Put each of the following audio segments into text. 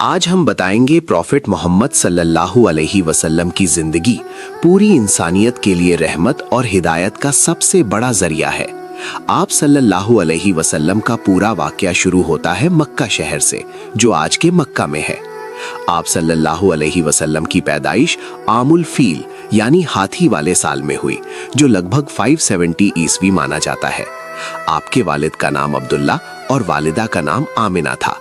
आज हम बताएंगे प्रॉफिट मोहम्मद सल्लल्लाहु अलैहि वसल्लम की जिंदगी पूरी इंसानियत के लिए रहमत और हिदायत का सबसे बड़ा जरिया है। आप सल्लल्लाहु अलैहि वसल्लम का पूरा वाकया शुरू होता है मक्का शहर से, जो आज के मक्का में है। आप सल्लल्लाहु अलैहि वसल्लम की पैदाइश आमुल फील यानी हाथी वाले साल में हुई, जो लगभग 570 ईस्वी माना जाता है। आपके वालिद का नाम अब्दुल्ला और वालिदा का नाम आमिना था।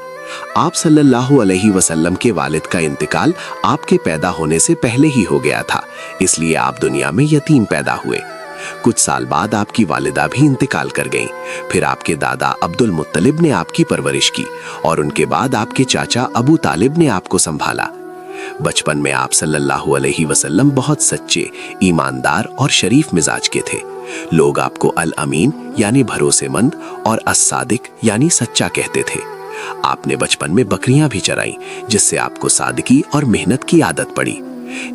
आप सल्लल्लाहु अलैहि वसल्लम के वालिद का इंतकाल आपके पैदा होने से पहले ही हो गया था, इसलिए आप दुनिया में यतीम पैदा हुए। कुछ साल बाद आपकी वालिदा भी इंतकाल कर गईं। फिर आपके दादा अब्दुल मुत्तलिब ने आपकी परवरिश की और उनके बाद आपके चाचा अबू तालिब ने आपको संभाला। बचपन में आप सल्लल्लाहु अलैहि वसल्लम बहुत सच्चे, ईमानदार और शरीफ मिजाज के थे। लोग आपको अल अमीन यानी भरोसेमंद और अस-सादिक यानी सच्चा कहते थे। आपने बचपन में बकरियां भी चराई, जिससे आपको सादगी और मेहनत की आदत पड़ी।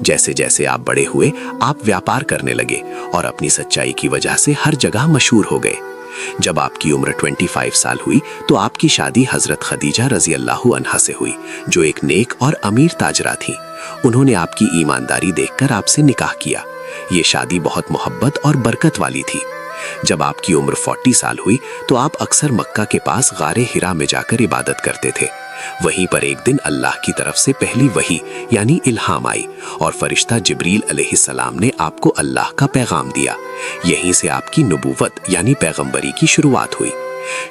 जैसे जैसे आप बड़े हुए, आप व्यापार करने लगे और अपनी सच्चाई की वजह से हर जगह मशहूर हो गए। जब आपकी उम्र 25 साल हुई तो आपकी शादी हजरत खदीजा रजी अल्लाहु अन्हा से हुई, जो एक नेक और अमीर ताजरा थी। उन्होंने आपकी ईमानदारी देखकर आपसे निकाह किया। ये शादी बहुत मोहब्बत और बरकत वाली थी। जब आपकी उम्र 40 साल हुई तो आप अक्सर मक्का के पास गारे हिरा में जाकर इबादत करते थे। वहीं पर एक दिन अल्लाह की तरफ से पहली वही यानी इल्हाम आई और फरिश्ता जिब्रील अलैहिस्सलाम ने आपको अल्लाह का पैगाम दिया। यहीं से आपकी नबूवत यानी पैगंबरी की शुरुआत हुई।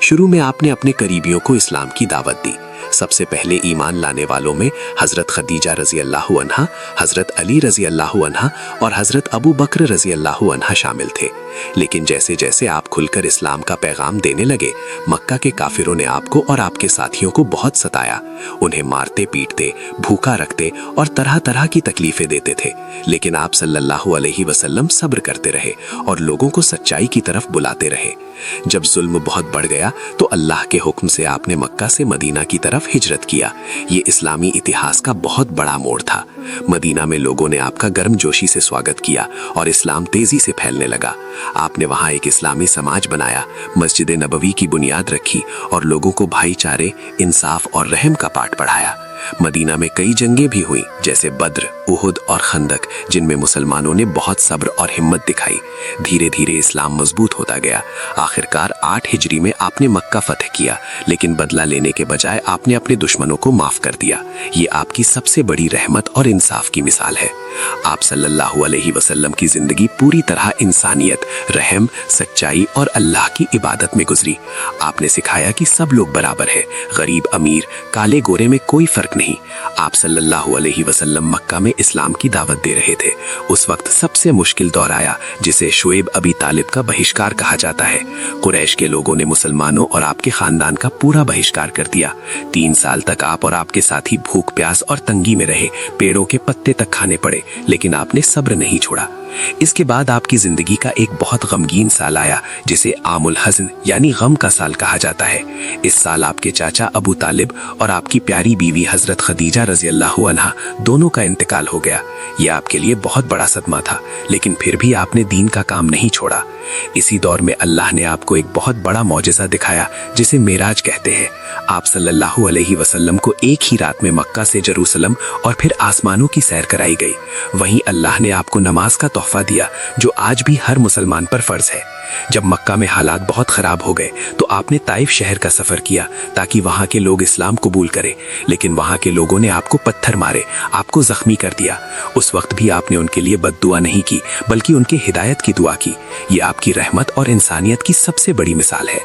शुरू में आपने अपने करीबियों को इस्लाम की दावत दी। सबसे पहले ईमान लाने वालों में हजरत खदीजा रजी अल्लाहु अन्हा, हजरत अली रजी अल्लाहु अन्हा और हजरत अबू बकर रजी अल्लाहु अन्हा शामिल थे। लेकिन जैसे जैसे आप खुलकर इस्लाम का पैगाम देने लगे, मक्का के काफिरों ने आपको और आपके साथियों को बहुत सताया। उन्हें मारते पीटते, भूखा रखते और तरह तरह की तकलीफें देते थे। लेकिन आप सल्लल्लाहु अलैहि वसल्लम सब्र करते रहे और लोगों को सच्चाई की तरफ बुलाते रहे। जब जुल्म बहुत बढ़ गया तो अल्लाह के हुक्म से आपने मक्का से मदीना की तरफ हिजरत किया। ये इस्लामी इतिहास का बहुत बड़ा मोड़ था। मदीना में लोगों ने आपका गर्मजोशी से स्वागत किया और इस्लाम तेजी से फैलने लगा। आपने वहां एक इस्लामी समाज बनाया, मस्जिद नबवी की बुनियाद रखी और लोगों को भाईचारे, इंसाफ और रहम का पाठ पढ़ाया। मदीना में कई जंगें भी हुई, जैसे बद्र, उहुद और खंदक, जिनमें मुसलमानों ने बहुत सब्र और हिम्मत दिखाई। धीरे धीरे इस्लाम मजबूत होता गया। आखिरकार 8 हिजरी में आपने मक्का फतह किया, लेकिन बदला लेने के बजाय आपने अपने दुश्मनों को माफ कर दिया। ये आपकी सबसे बड़ी रहमत और इंसाफ की मिसाल है। आप सल्लल्लाहु अलैहि वसल्लम की जिंदगी पूरी तरह इंसानियत, रहम, सच्चाई और अल्लाह की इबादत में गुजरी। आपने सिखाया कि सब लोग बराबर है, गरीब अमीर, काले गोरे में कोई फर्क नहीं। आप सल्लल्लाहु अलैहि वसल्लम मक्का में इस्लाम की दावत दे रहे थे। उस वक्त सबसे मुश्किल दौर आया, जिसे शुएब अबी तालिब का बहिष्कार कहा जाता है। कुरैश के लोगों ने मुसलमानों और आपके खानदान का पूरा बहिष्कार कर दिया। 3 साल तक आप और आपके साथी भूख प्यास और तंगी में रहे, पेड़ों के पत्ते तक खाने पड़े, लेकिन आपने सब्र नहीं छोड़ा। इसके बाद आपकी जिंदगी का एक बहुत गमगीन साल आया, जिसे आमुल हज़न यानी गम का साल कहा जाता है। इस साल आपके चाचा अबू तालिब और आपकी प्यारी बीवी हजरत खदीजा रजी अल्लाहु अन्हा दोनों का इंतकाल हो गया। यह आपके लिए बहुत बड़ा सदमा था, लेकिन फिर भी आपने दीन का काम नहीं छोड़ा। इसी दौर में अल्लाह ने आपको एक बहुत बड़ा मौजिज़ा दिखाया, जिसे मेराज कहते हैं। आप सल्लल्लाहु अलैहि वसल्लम को एक ही रात में मक्का से जेरूसलम और फिर आसमानों की सैर कराई गई। वहीं अल्लाह ने आपको नमाज का तोहफा दिया, जो आज भी हर मुसलमान पर फर्ज है। जब मक्का में हालात बहुत खराब हो गए तो आपने ताइफ शहर का सफर किया, ताकि वहां के लोग इस्लाम कबूल करें। लेकिन वहां के लोगों ने आपको पत्थर मारे, आपको जख्मी कर दिया। उस वक्त भी आपने उनके लिए बद्दुआ नहीं की, बल्कि उनके हिदायत की दुआ की। ये आपकी रहमत और इंसानियत की सबसे बड़ी मिसाल है।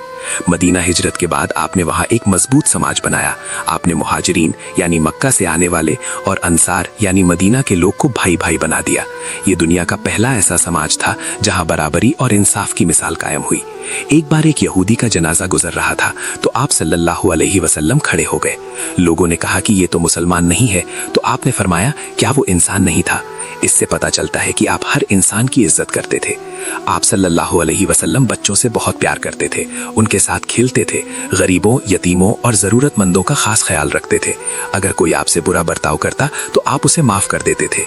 मदीना हिजरत के बाद आपने वहां एक मजबूत समाज बनाया। आपने मुहाजिरीन यानी मक्का से आने वाले और अंसार यानी मदीना के लोग को भाई भाई बना दिया। ये दुनिया का पहला ऐसा समाज था जहां बराबरी और इंसाफ की मिसाल कायम हुई। एक बार एक यहूदी का जनाजा गुजर रहा था तो आप सल्लल्लाहु अलैहि वसल्लम खड़े हो गए। लोगों ने कहा कि ये तो मुसलमान नहीं है, तो आपने फरमाया, क्या वो इंसान नहीं था? इससे पता चलता है कि आप हर इंसान की इज्जत करते थे। आप सल्लल्लाहु अलैहि वसल्लम बच्चों से बहुत प्यार करते थे, उनके साथ खेलते थे, गरीबों, यतीमों और जरूरतमंदों का खास ख्याल रखते थे। अगर कोई आपसे बुरा बर्ताव करता तो आप उसे माफ कर देते थे।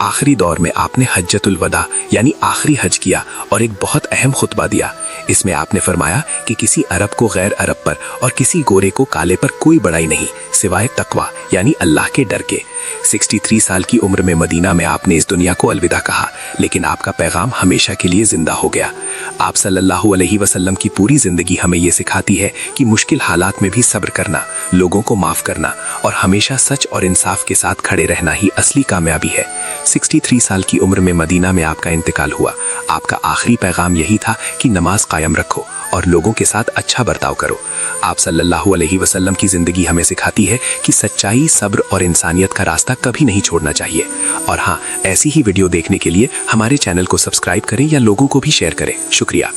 आखिरी दौर में आपने हज्जतुल वदा यानी आखिरी हज किया और एक बहुत अहम खुतबा दिया। इसमें आपने फरमाया कि किसी अरब को गैर अरब पर और किसी गोरे को काले पर कोई बड़ाई नहीं सिवाय तकवा यानी अल्लाह के डर के। 63 साल की उम्र में मदीना में आपने इस दुनिया को अलविदा कहा, लेकिन आपका पैगाम हमेशा के लिए जिंदा हो गया। आप सल्लल्लाहु अलैहि वसल्लम की पूरी जिंदगी हमें ये सिखाती है कि मुश्किल हालात में भी सब्र करना, लोगों को माफ करना और हमेशा सच और इंसाफ के साथ खड़े रहना ही असली कामयाबी है। 63 साल की उम्र में मदीना में आपका इंतकाल हुआ। आपका आखिरी पैगाम यही था कि नमाज कायम रखो और लोगों के साथ अच्छा बर्ताव करो। आप सल्लल्लाहु अलैहि वसल्लम की जिंदगी हमें सिखाती है कि सच्चाई, सब्र और इंसानियत का रास्ता कभी नहीं छोड़ना चाहिए। और हाँ, ऐसी ही वीडियो देखने के लिए हमारे चैनल को सब्सक्राइब करें या लोगों को भी शेयर करें। शुक्रिया।